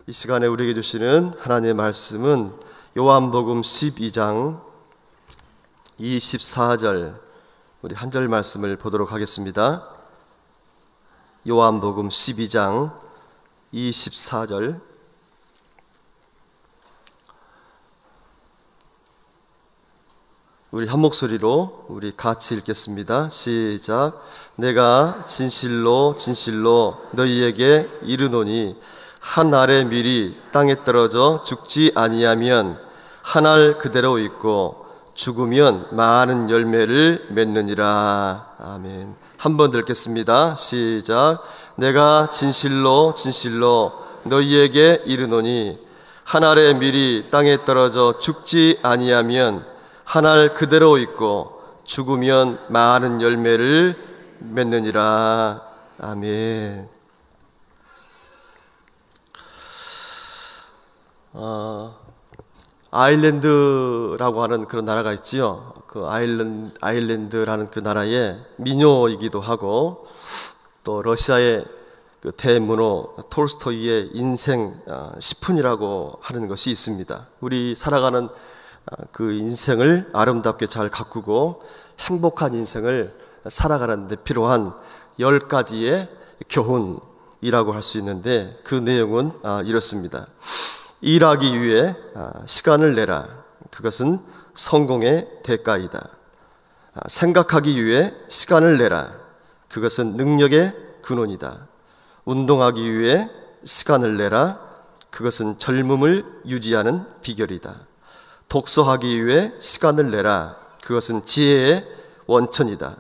이 시간에 우리에게 주시는 하나님의 말씀은 요한복음 12장 24절, 우리 한 절 말씀을 보도록 하겠습니다. 요한복음 12장 24절. 우리 한 목소리로 우리 같이 읽겠습니다. 시작. 내가 진실로 진실로 너희에게 이르노니 한 알의 밀이 땅에 떨어져 죽지 아니하면 한 알 그대로 있고 죽으면 많은 열매를 맺느니라. 아멘. 한 번 더 읽겠습니다. 시작. 내가 진실로 진실로 너희에게 이르노니 한 알의 밀이 땅에 떨어져 죽지 아니하면 한 알 그대로 있고 죽으면 많은 열매를 맺느니라. 아멘. 아일랜드라고 하는 그런 나라가 있지요. 그 아일랜드라는 그 나라의 민요이기도 하고, 또 러시아의 그 대문호 톨스토이의 인생 10분이라고 하는 것이 있습니다. 우리 살아가는 그 인생을 아름답게 잘 가꾸고 행복한 인생을 살아가는 데 필요한 10가지의 교훈이라고 할 수 있는데, 그 내용은 이렇습니다. 일하기 위해 시간을 내라. 그것은 성공의 대가이다. 생각하기 위해 시간을 내라. 그것은 능력의 근원이다. 운동하기 위해 시간을 내라. 그것은 젊음을 유지하는 비결이다. 독서하기 위해 시간을 내라. 그것은 지혜의 원천이다.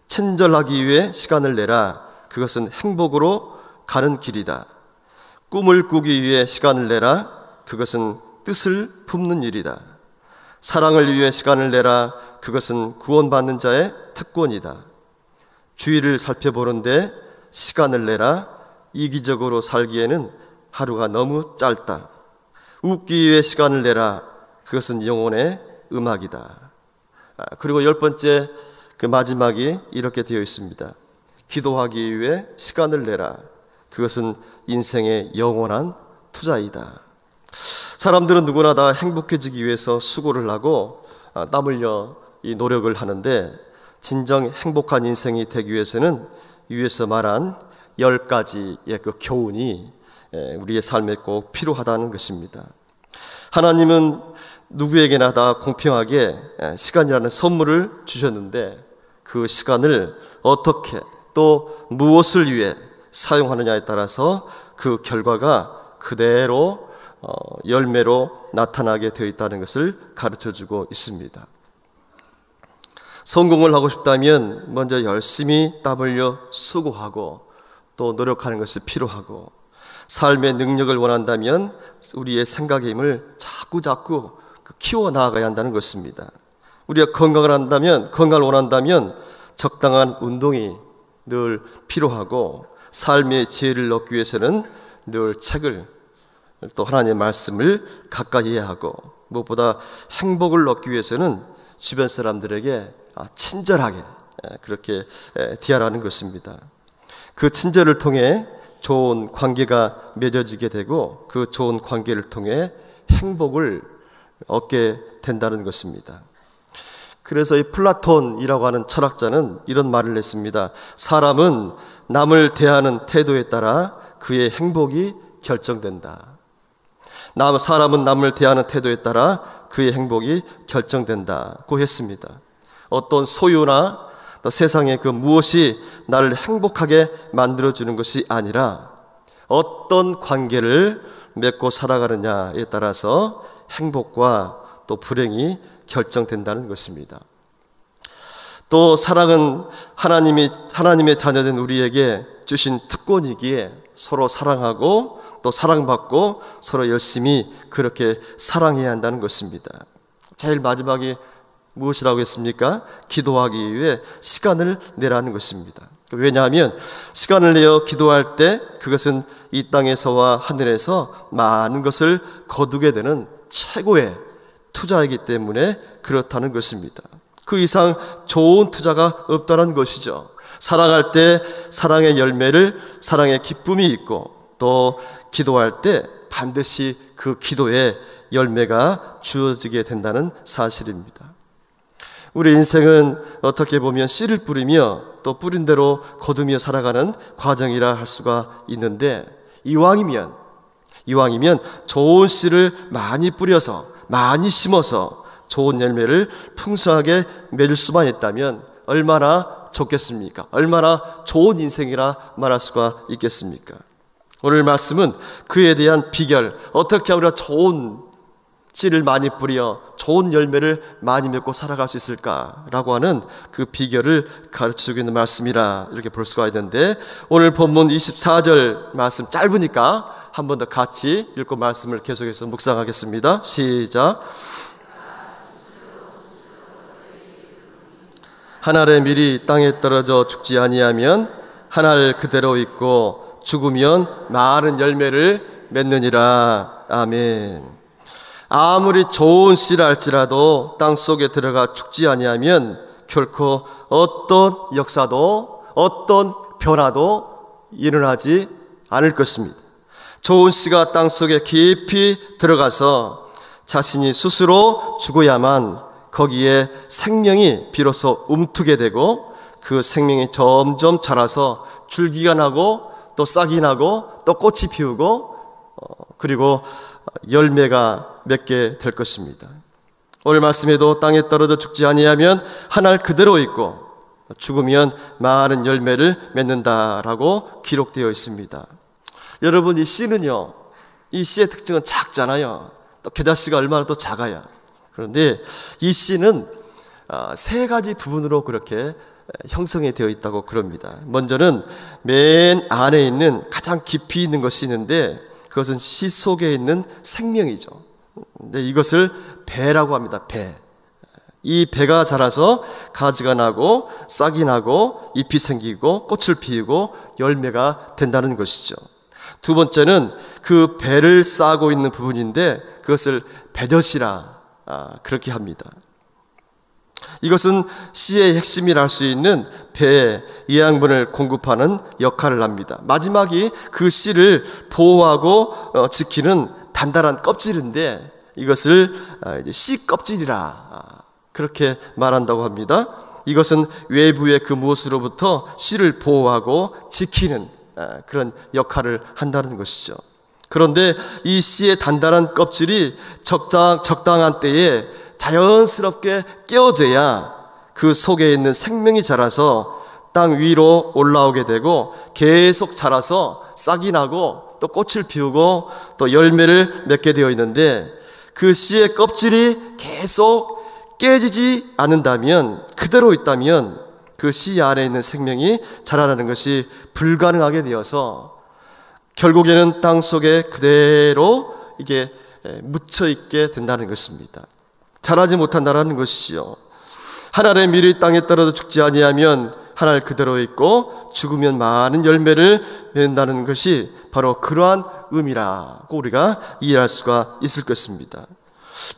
친절하기 위해 시간을 내라. 그것은 행복으로 가는 길이다. 꿈을 꾸기 위해 시간을 내라. 그것은 뜻을 품는 일이다. 사랑을 위해 시간을 내라. 그것은 구원받는 자의 특권이다. 주위를 살펴보는데 시간을 내라. 이기적으로 살기에는 하루가 너무 짧다. 웃기 위해 시간을 내라. 그것은 영혼의 음악이다. 그리고 10번째, 그 마지막이 이렇게 되어 있습니다. 기도하기 위해 시간을 내라. 그것은 인생의 영원한 투자이다. 사람들은 누구나 다 행복해지기 위해서 수고를 하고 땀 흘려 이 노력을 하는데, 진정 행복한 인생이 되기 위해서는 위에서 말한 10가지의 그 교훈이 우리의 삶에 꼭 필요하다는 것입니다. 하나님은 누구에게나 다 공평하게 시간이라는 선물을 주셨는데, 그 시간을 어떻게 또 무엇을 위해 사용하느냐에 따라서 그 결과가 그대로 열매로 나타나게 되어 있다는 것을 가르쳐주고 있습니다. 성공을 하고 싶다면 먼저 열심히 땀 흘려 수고하고 또 노력하는 것이 필요하고, 삶의 능력을 원한다면 우리의 생각의 힘을 자꾸 키워나가야 한다는 것입니다. 우리가 건강을 원한다면 적당한 운동이 늘 필요하고, 삶의 지혜를 얻기 위해서는 늘 책을, 또 하나님의 말씀을 가까이 해야 하고, 무엇보다 행복을 얻기 위해서는 주변 사람들에게 친절하게 그렇게 대하라는 것입니다. 그 친절을 통해 좋은 관계가 맺어지게 되고, 그 좋은 관계를 통해 행복을 얻게 된다는 것입니다. 그래서 이 플라톤이라고 하는 철학자는 이런 말을 했습니다. 사람은 남을 대하는 태도에 따라 그의 행복이 결정된다. 사람은 남을 대하는 태도에 따라 그의 행복이 결정된다고 했습니다. 어떤 소유나 또 세상의 그 무엇이 나를 행복하게 만들어주는 것이 아니라 어떤 관계를 맺고 살아가느냐에 따라서 행복과 또 불행이 결정된다는 것입니다. 또 사랑은 하나님의 자녀된 우리에게 주신 특권이기에 서로 사랑하고 또 사랑받고 서로 열심히 그렇게 사랑해야 한다는 것입니다. 제일 마지막이 무엇이라고 했습니까? 기도하기 위해 시간을 내라는 것입니다. 왜냐하면 시간을 내어 기도할 때 그것은 이 땅에서와 하늘에서 많은 것을 거두게 되는 최고의 투자이기 때문에 그렇다는 것입니다. 그 이상 좋은 투자가 없다는 것이죠. 사랑할 때 사랑의 열매를, 사랑의 기쁨이 있고, 또 기도할 때 반드시 그 기도의 열매가 주어지게 된다는 사실입니다. 우리 인생은 어떻게 보면 씨를 뿌리며 또 뿌린 대로 거두며 살아가는 과정이라 할 수가 있는데, 이왕이면 좋은 씨를 많이 뿌려서, 많이 심어서 좋은 열매를 풍성하게 맺을 수만 있다면 얼마나 좋겠습니까? 얼마나 좋은 인생이라 말할 수가 있겠습니까? 오늘 말씀은 그에 대한 비결, 어떻게 우리가 좋은 씨를 많이 뿌려 좋은 열매를 많이 맺고 살아갈 수 있을까라고 하는 그 비결을 가르치고 있는 말씀이라 이렇게 볼 수가 있는데, 오늘 본문 24절 말씀 짧으니까 한 번 더 같이 읽고 말씀을 계속해서 묵상하겠습니다. 시작. 한 알의 밀이 땅에 떨어져 죽지 아니하면 한 알 그대로 있고 죽으면 많은 열매를 맺느니라. 아멘. 아무리 좋은 씨라 할지라도 땅속에 들어가 죽지 아니하면 결코 어떤 역사도, 어떤 변화도 일어나지 않을 것입니다. 좋은 씨가 땅속에 깊이 들어가서 자신이 스스로 죽어야만 거기에 생명이 비로소 움트게 되고, 그 생명이 점점 자라서 줄기가 나고 또 싹이 나고 또 꽃이 피우고 그리고 열매가 맺게 될 것입니다. 오늘 말씀에도 땅에 떨어져 죽지 아니하면 한 알 그대로 있고 죽으면 많은 열매를 맺는다라고 기록되어 있습니다. 여러분, 이 씨는요, 이 씨의 특징은 작잖아요. 또 겨자씨가 얼마나 또 작아요. 그런데 이 씨는 세 가지 부분으로 그렇게 형성이 되어 있다고 그럽니다. 먼저는 맨 안에 있는 가장 깊이 있는 것이 있는데, 그것은 씨 속에 있는 생명이죠. 근데 이것을 배라고 합니다. 배. 이 배가 자라서 가지가 나고 싹이 나고 잎이 생기고 꽃을 피우고 열매가 된다는 것이죠. 두 번째는 그 배를 싸고 있는 부분인데, 그것을 배젖이라 그렇게 합니다. 이것은 씨의 핵심이라 할 수 있는 배의 영양분을 공급하는 역할을 합니다. 마지막이 그 씨를 보호하고 지키는 단단한 껍질인데, 이것을 씨 껍질이라 그렇게 말한다고 합니다. 이것은 외부의 그 무엇으로부터 씨를 보호하고 지키는 그런 역할을 한다는 것이죠. 그런데 이 씨의 단단한 껍질이 적당한 때에 자연스럽게 깨어져야 그 속에 있는 생명이 자라서 땅 위로 올라오게 되고 계속 자라서 싹이 나고 또 꽃을 피우고 또 열매를 맺게 되어 있는데, 그 씨의 껍질이 계속 깨지지 않는다면, 그대로 있다면 그 씨 안에 있는 생명이 자라나는 것이 불가능하게 되어서 결국에는 땅 속에 그대로 이게 묻혀 있게 된다는 것입니다. 자라지 못한다는 것이지요. 한 알의 밀이 땅에 떨어져 죽지 아니하면 한 알 그대로 있고 죽으면 많은 열매를 맺는다는 것이 바로 그러한 의미라고 우리가 이해할 수가 있을 것입니다.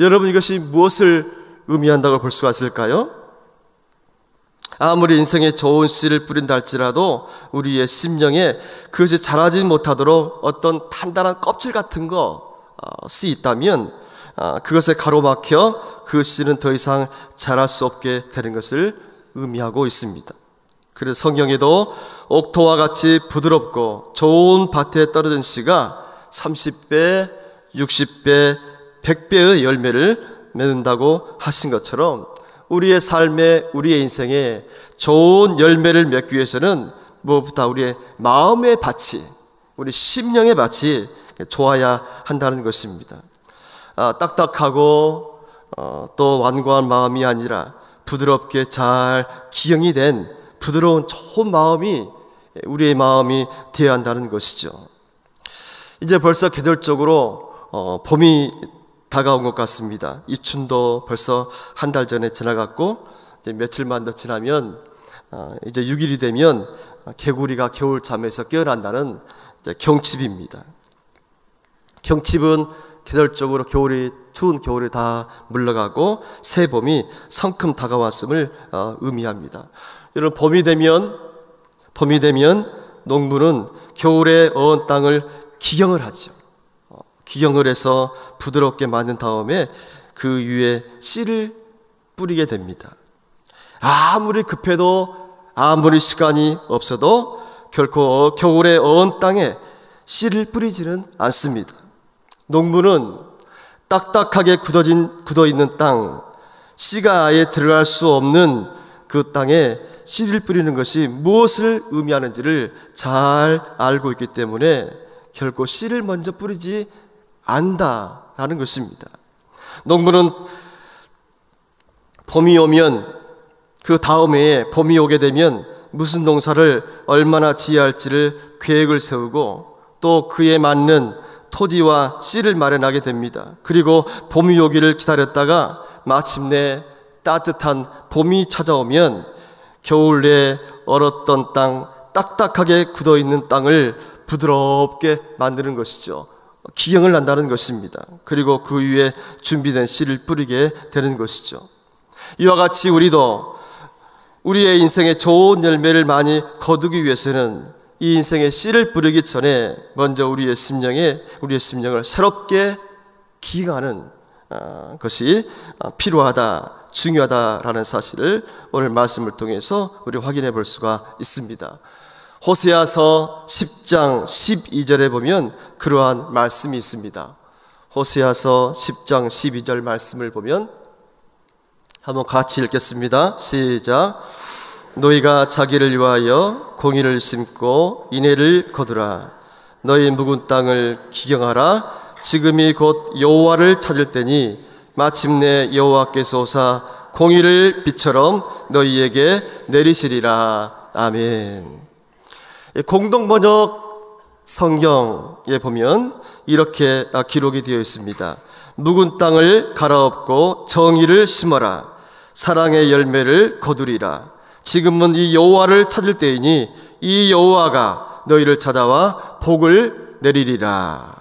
여러분, 이것이 무엇을 의미한다고 볼 수가 있을까요? 아무리 인생에 좋은 씨를 뿌린다 할지라도 우리의 심령에 그것이 자라지 못하도록 어떤 단단한 껍질 같은 것이 있다면 그것에 가로막혀 그 씨는 더 이상 자랄 수 없게 되는 것을 의미하고 있습니다. 그래서 성경에도 옥토와 같이 부드럽고 좋은 밭에 떨어진 씨가 30배, 60배, 100배의 열매를 맺는다고 하신 것처럼, 우리의 삶에, 우리의 인생에 좋은 열매를 맺기 위해서는 무엇보다 우리의 마음의 밭이, 우리 심령의 밭이 좋아야 한다는 것입니다. 딱딱하고 또 완고한 마음이 아니라 부드럽게 잘 기형이 된 부드러운 좋은 마음이 우리의 마음이 되어야 한다는 것이죠. 이제 벌써 계절적으로 봄이 다가온 것 같습니다. 이춘도 벌써 한 달 전에 지나갔고, 이제 며칠만 더 지나면 이제 6일이 되면 개구리가 겨울잠에서 깨어난다는 이제 경칩입니다. 경칩은 계절적으로 겨울이 추운 겨울이 다 물러가고 새 봄이 성큼 다가왔음을 의미합니다. 여러분, 봄이 되면 농부는 겨울에 어은 땅을 기경을 하죠. 기경을 해서 부드럽게 만든 다음에 그 위에 씨를 뿌리게 됩니다. 아무리 급해도, 아무리 시간이 없어도 결코 겨울에 어은 땅에 씨를 뿌리지는 않습니다. 농부는 딱딱하게 굳어있는 땅, 씨가 아예 들어갈 수 없는 그 땅에 씨를 뿌리는 것이 무엇을 의미하는지를 잘 알고 있기 때문에 결코 씨를 먼저 뿌리지 않는다라는 것입니다. 농부는 봄이 오면, 그 다음 해에 봄이 오게 되면 무슨 농사를 얼마나 지어야 할지를 계획을 세우고 또 그에 맞는 토지와 씨를 마련하게 됩니다. 그리고 봄이 오기를 기다렸다가 마침내 따뜻한 봄이 찾아오면 겨울에 얼었던 땅, 딱딱하게 굳어있는 땅을 부드럽게 만드는 것이죠. 기경을 한다는 것입니다. 그리고 그 위에 준비된 씨를 뿌리게 되는 것이죠. 이와 같이 우리도 우리의 인생에 좋은 열매를 많이 거두기 위해서는 이 인생에 씨를 뿌리기 전에 먼저 우리의 심령을 새롭게 기경하는 것이 필요하다, 중요하다라는 사실을 오늘 말씀을 통해서 우리 확인해 볼 수가 있습니다. 호세아서 10장 12절에 보면 그러한 말씀이 있습니다. 호세아서 10장 12절 말씀을 보면 한번 같이 읽겠습니다. 시작. 너희가 자기를 위하여 공의를 심고 인애를 거두라. 너희 묵은 땅을 기경하라. 지금이 곧 여호와를 찾을 때니 마침내 여호와께서 오사 공의를 비처럼 너희에게 내리시리라. 아멘. 공동번역 성경에 보면 이렇게 기록이 되어 있습니다. 묵은 땅을 갈아엎고 정의를 심어라. 사랑의 열매를 거두리라. 지금은 이 여호와를 찾을 때이니 이 여호와가 너희를 찾아와 복을 내리리라.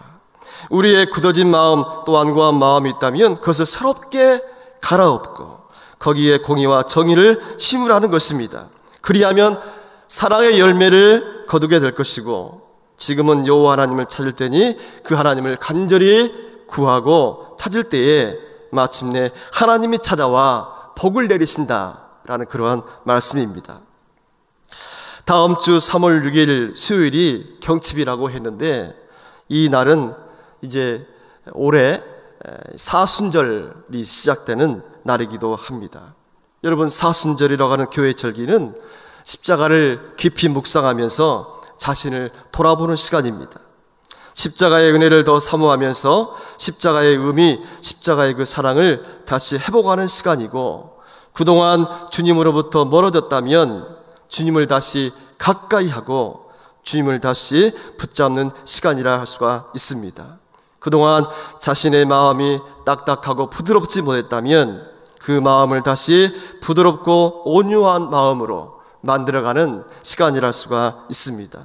우리의 굳어진 마음 또 완고한 마음이 있다면 그것을 새롭게 갈아엎고 거기에 공의와 정의를 심으라는 것입니다. 그리하면 사랑의 열매를 거두게 될 것이고, 지금은 여호와 하나님을 찾을 때니 그 하나님을 간절히 구하고 찾을 때에 마침내 하나님이 찾아와 복을 내리신다라는 그러한 말씀입니다. 다음 주 3월 6일 수요일이 경칩이라고 했는데 이 날은 이제 올해 사순절이 시작되는 날이기도 합니다. 여러분, 사순절이라고 하는 교회 절기는 십자가를 깊이 묵상하면서 자신을 돌아보는 시간입니다. 십자가의 은혜를 더 사모하면서 십자가의 의미, 십자가의 그 사랑을 다시 회복하는 시간이고, 그동안 주님으로부터 멀어졌다면 주님을 다시 가까이 하고 주님을 다시 붙잡는 시간이라 할 수가 있습니다. 그동안 자신의 마음이 딱딱하고 부드럽지 못했다면 그 마음을 다시 부드럽고 온유한 마음으로 만들어가는 시간이라 할 수가 있습니다.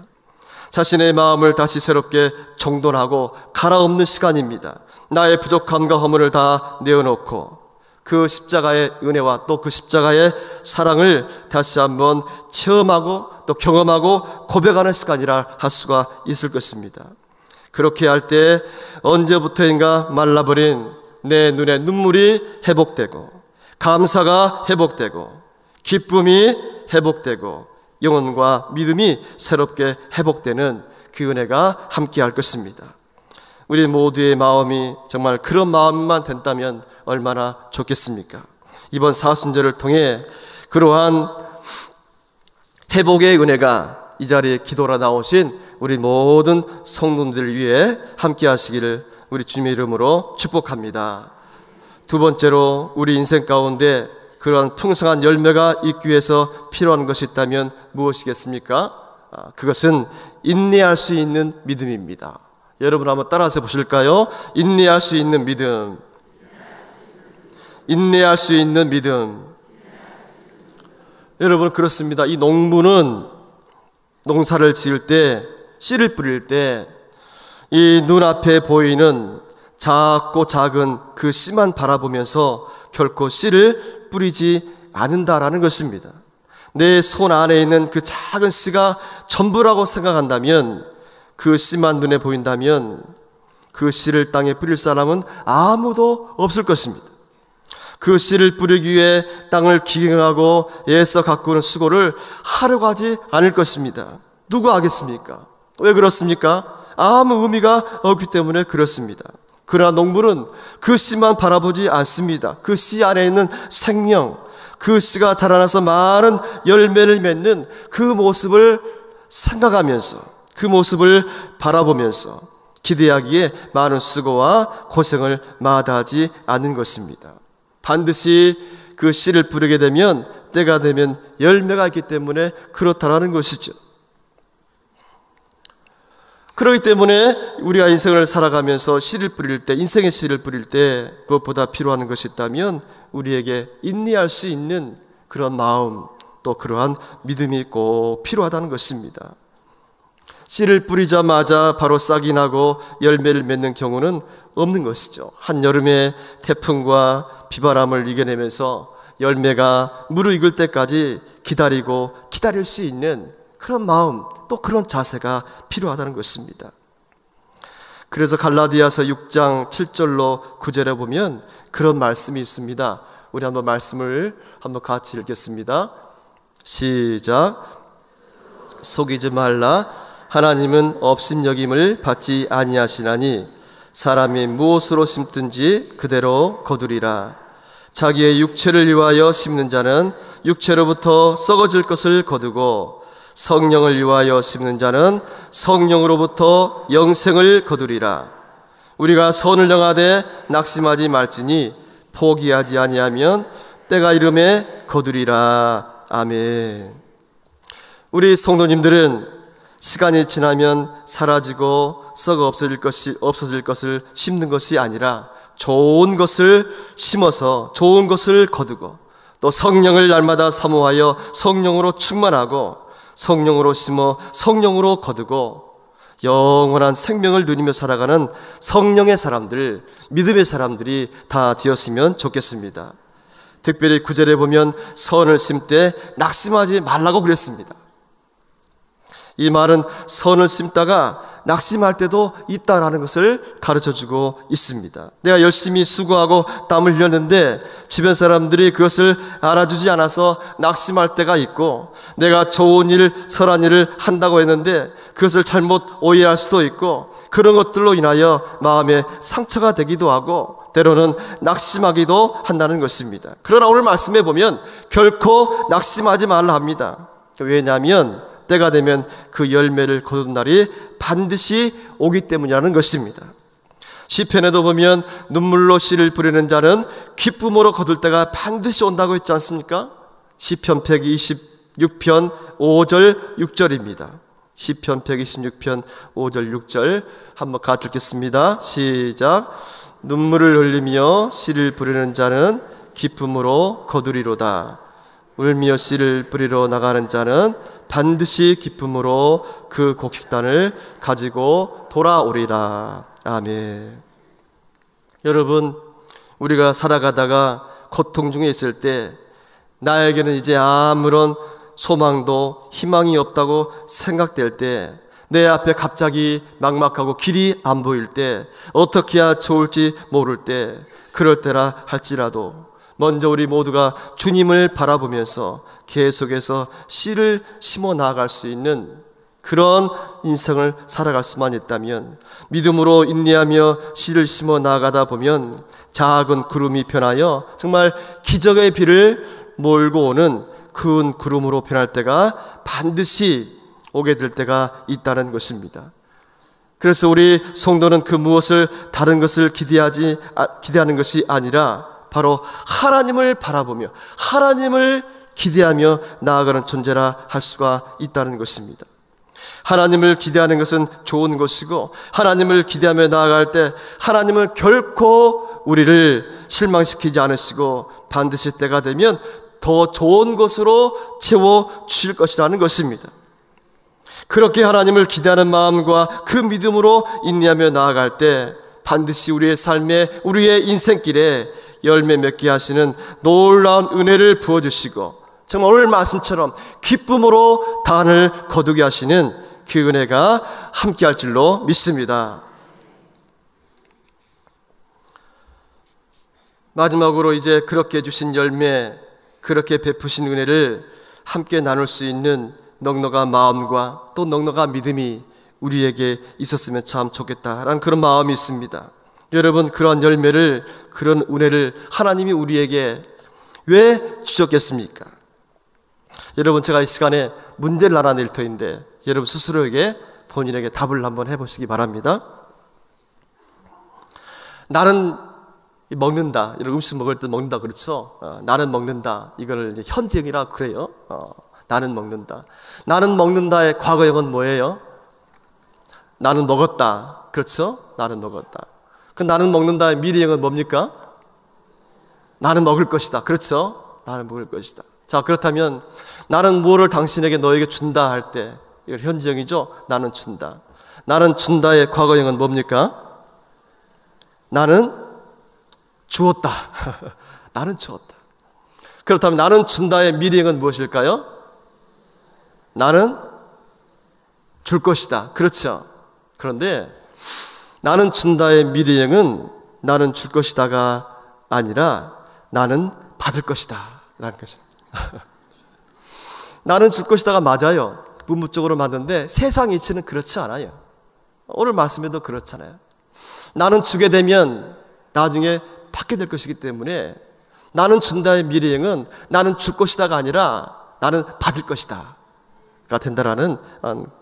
자신의 마음을 다시 새롭게 정돈하고 갈아엎는 시간입니다. 나의 부족함과 허물을 다 내어놓고 그 십자가의 은혜와 또 그 십자가의 사랑을 다시 한번 체험하고 또 경험하고 고백하는 시간이라 할 수가 있을 것입니다. 그렇게 할 때 언제부터인가 말라버린 내 눈에 눈물이 회복되고, 감사가 회복되고, 기쁨이 회복되고, 영혼과 믿음이 새롭게 회복되는 그 은혜가 함께할 것입니다. 우리 모두의 마음이 정말 그런 마음만 된다면 얼마나 좋겠습니까? 이번 사순절을 통해 그러한 회복의 은혜가 이 자리에 기도로 나오신 우리 모든 성도들을 위해 함께 하시기를 우리 주님의 이름으로 축복합니다. 두 번째로, 우리 인생 가운데 그러한 풍성한 열매가 있기 위해서 필요한 것이 있다면 무엇이겠습니까? 그것은 인내할 수 있는 믿음입니다. 여러분 한번 따라서 보실까요? 인내할 수 있는 믿음. 인내할 수 있는 믿음. 여러분, 그렇습니다. 이 농부는 농사를 지을 때, 씨를 뿌릴 때 이 눈앞에 보이는 작고 작은 그 씨만 바라보면서 결코 씨를 뿌리지 않는다라는 것입니다. 내 손 안에 있는 그 작은 씨가 전부라고 생각한다면, 그 씨만 눈에 보인다면 그 씨를 땅에 뿌릴 사람은 아무도 없을 것입니다. 그 씨를 뿌리기 위해 땅을 기경하고 애써 가꾸는 수고를 하려고 하지 않을 것입니다. 누가 하겠습니까? 왜 그렇습니까? 아무 의미가 없기 때문에 그렇습니다. 그러나 농부는 그 씨만 바라보지 않습니다. 그 씨 안에 있는 생명, 그 씨가 자라나서 많은 열매를 맺는 그 모습을 생각하면서, 그 모습을 바라보면서 기대하기에 많은 수고와 고생을 마다하지 않는 것입니다. 반드시 그 씨를 뿌리게 되면 때가 되면 열매가 있기 때문에 그렇다라는 것이죠. 그렇기 때문에 우리가 인생을 살아가면서 씨를 뿌릴 때, 인생의 씨를 뿌릴 때 그것보다 필요한 것이 있다면 우리에게 인내할 수 있는 그런 마음, 또 그러한 믿음이 꼭 필요하다는 것입니다. 씨를 뿌리자마자 바로 싹이 나고 열매를 맺는 경우는 없는 것이죠. 한여름에 태풍과 비바람을 이겨내면서 열매가 무르익을 때까지 기다리고 기다릴 수 있는 그런 마음, 또 그런 자세가 필요하다는 것입니다. 그래서 갈라디아서 6장 7절로 9절에 보면 그런 말씀이 있습니다. 우리 한번 말씀을 한번 같이 읽겠습니다. 시작. 속이지 말라. 하나님은 업신여김을 받지 아니하시나니 사람이 무엇으로 심든지 그대로 거두리라. 자기의 육체를 위하여 심는 자는 육체로부터 썩어질 것을 거두고 성령을 위하여 심는 자는 성령으로부터 영생을 거두리라. 우리가 선을 행하되 낙심하지 말지니 포기하지 아니하면 때가 이름에 거두리라. 아멘. 우리 성도님들은 시간이 지나면 사라지고 썩어 없어질 것을 심는 것이 아니라 좋은 것을 심어서 좋은 것을 거두고, 또 성령을 날마다 사모하여 성령으로 충만하고 성령으로 심어 성령으로 거두고 영원한 생명을 누리며 살아가는 성령의 사람들, 믿음의 사람들이 다 되었으면 좋겠습니다. 특별히 9절에 보면 선을 심되 낙심하지 말라고 그랬습니다. 이 말은 선을 심다가 낙심할 때도 있다라는 것을 가르쳐주고 있습니다. 내가 열심히 수고하고 땀을 흘렸는데 주변 사람들이 그것을 알아주지 않아서 낙심할 때가 있고, 내가 좋은 일, 선한 일을 한다고 했는데 그것을 잘못 오해할 수도 있고, 그런 것들로 인하여 마음에 상처가 되기도 하고 때로는 낙심하기도 한다는 것입니다. 그러나 오늘 말씀에 보면 결코 낙심하지 말라 합니다. 왜냐하면 때가 되면 그 열매를 거둔 날이 반드시 오기 때문이라는 것입니다. 시편에도 보면 눈물로 씨를 뿌리는 자는 기쁨으로 거둘 때가 반드시 온다고 했지 않습니까? 시편 126편 5절 6절입니다. 시편 126편 5절 6절 한번 같이 읽겠습니다. 시작. 눈물을 흘리며 씨를 뿌리는 자는 기쁨으로 거두리로다. 울며 씨를 뿌리러 나가는 자는 반드시 기쁨으로 그 곡식단을 가지고 돌아오리라. 아멘. 여러분, 우리가 살아가다가 고통 중에 있을 때 나에게는 이제 아무런 소망도 희망이 없다고 생각될 때, 내 앞에 갑자기 막막하고 길이 안 보일 때, 어떻게 해야 좋을지 모를 때, 그럴 때라 할지라도 먼저 우리 모두가 주님을 바라보면서 계속해서 씨를 심어 나아갈 수 있는 그런 인생을 살아갈 수만 있다면, 믿음으로 인내하며 씨를 심어 나아가다 보면 작은 구름이 변하여 정말 기적의 비를 몰고 오는 큰 구름으로 변할 때가 반드시 오게 될 때가 있다는 것입니다. 그래서 우리 성도는 그 무엇을 다른 것을 기대하는 것이 아니라 바로 하나님을 바라보며 하나님을 기대하며 나아가는 존재라 할 수가 있다는 것입니다. 하나님을 기대하는 것은 좋은 것이고, 하나님을 기대하며 나아갈 때 하나님은 결코 우리를 실망시키지 않으시고 반드시 때가 되면 더 좋은 것으로 채워주실 것이라는 것입니다. 그렇게 하나님을 기대하는 마음과 그 믿음으로 인내하며 나아갈 때 반드시 우리의 삶에, 우리의 인생길에 열매 맺게 하시는 놀라운 은혜를 부어주시고, 정말 오늘 말씀처럼 기쁨으로 단을 거두게 하시는 그 은혜가 함께할 줄로 믿습니다. 마지막으로 이제 그렇게 주신 열매, 그렇게 베푸신 은혜를 함께 나눌 수 있는 넉넉한 마음과 또 넉넉한 믿음이 우리에게 있었으면 참 좋겠다라는 그런 마음이 있습니다. 여러분, 그런 열매를, 그런 은혜를 하나님이 우리에게 왜 주셨겠습니까? 여러분, 제가 이 시간에 문제를 하나 낼 터인데 여러분 스스로에게, 본인에게 답을 한번 해보시기 바랍니다. 나는 먹는다, 이런 음식 먹을 때 먹는다, 그렇죠? 나는 먹는다, 이걸 현재형이라 그래요. 나는 먹는다. 나는 먹는다의 과거형은 뭐예요? 나는 먹었다, 그렇죠? 나는 먹었다. 그 나는 먹는다의 미래형은 뭡니까? 나는 먹을 것이다, 그렇죠? 나는 먹을 것이다. 자, 그렇다면 나는 무엇을 당신에게, 너에게 준다 할 때, 이걸 현재형이죠? 나는 준다. 나는 준다의 과거형은 뭡니까? 나는 주었다. 나는 주었다. 그렇다면 나는 준다의 미래형은 무엇일까요? 나는 줄 것이다, 그렇죠? 그런데 나는 준다의 미래형은 나는 줄 것이다가 아니라 나는 받을 것이다 라는 것입니다. 나는 줄 것이다가 맞아요. 문법적으로 맞는데 세상 이치는 그렇지 않아요. 오늘 말씀에도 그렇잖아요. 나는 주게 되면 나중에 받게 될 것이기 때문에 나는 준다의 미래형은 나는 줄 것이다가 아니라 나는 받을 것이다 가 된다라는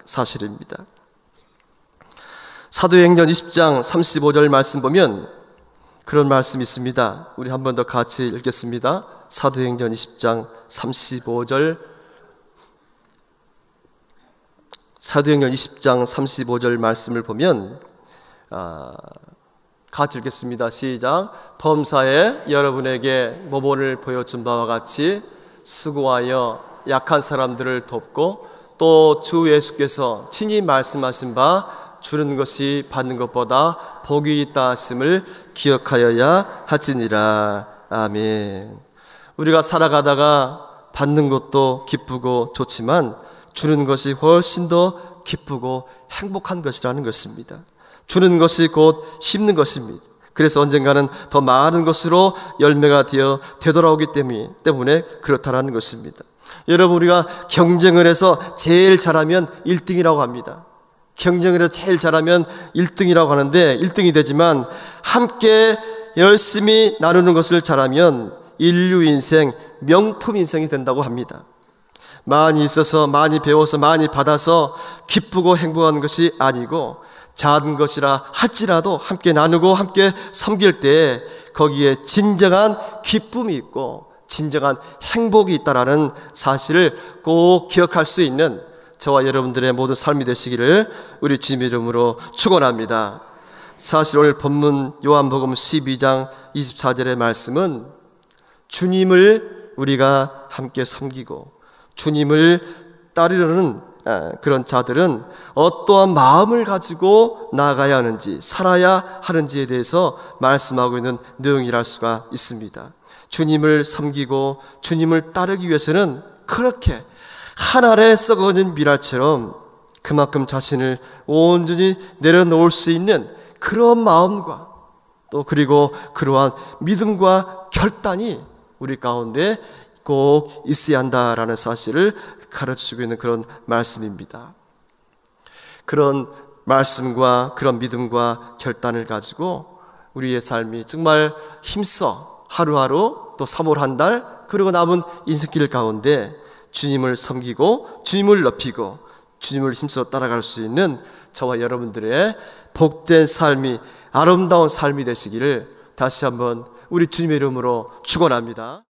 사실입니다. 사도행전 20장 35절 말씀 보면 그런 말씀이 있습니다. 우리 한 번 더 같이 읽겠습니다. 사도행전 20장 35절, 사도행전 20장 35절 말씀을 보면 같이 읽겠습니다. 시작. 범사에 여러분에게 모본을 보여준 바와 같이 수고하여 약한 사람들을 돕고 또 주 예수께서 친히 말씀하신 바 주는 것이 받는 것보다 복이 있다 하심을 기억하여야 하지니라. 아멘. 우리가 살아가다가 받는 것도 기쁘고 좋지만 주는 것이 훨씬 더 기쁘고 행복한 것이라는 것입니다. 주는 것이 곧 심는 것입니다. 그래서 언젠가는 더 많은 것으로 열매가 되돌아오기 때문에 그렇다라는 것입니다. 여러분, 우리가 경쟁을 해서 제일 잘하면 1등이라고 합니다. 경쟁을 해서 제일 잘하면 1등이라고 하는데 1등이 되지만 함께 열심히 나누는 것을 잘하면 인류 인생, 명품 인생이 된다고 합니다. 많이 있어서, 많이 배워서, 많이 받아서 기쁘고 행복한 것이 아니고 작은 것이라 할지라도 함께 나누고 함께 섬길 때 거기에 진정한 기쁨이 있고 진정한 행복이 있다라는 사실을 꼭 기억할 수 있는 저와 여러분들의 모든 삶이 되시기를 우리 주님의 이름으로 축원합니다. 사실 오늘 본문 요한복음 12장 24절의 말씀은 주님을 우리가 함께 섬기고 주님을 따르려는 그런 자들은 어떠한 마음을 가지고 나아가야 하는지, 살아야 하는지에 대해서 말씀하고 있는 내용이랄 수가 있습니다. 주님을 섬기고 주님을 따르기 위해서는 그렇게 한 알에 썩어진 밀알처럼 그만큼 자신을 온전히 내려놓을 수 있는 그런 마음과 또 그리고 그러한 믿음과 결단이 우리 가운데 꼭 있어야 한다라는 사실을 가르쳐주고 있는 그런 말씀입니다. 그런 말씀과 그런 믿음과 결단을 가지고 우리의 삶이 정말 힘써 하루하루 또 3월 한 달 그리고 남은 인생길 가운데 주님을 섬기고 주님을 높이고 주님을 힘써 따라갈 수 있는 저와 여러분들의 복된 삶이, 아름다운 삶이 되시기를 다시 한번 우리 주님의 이름으로 축원합니다.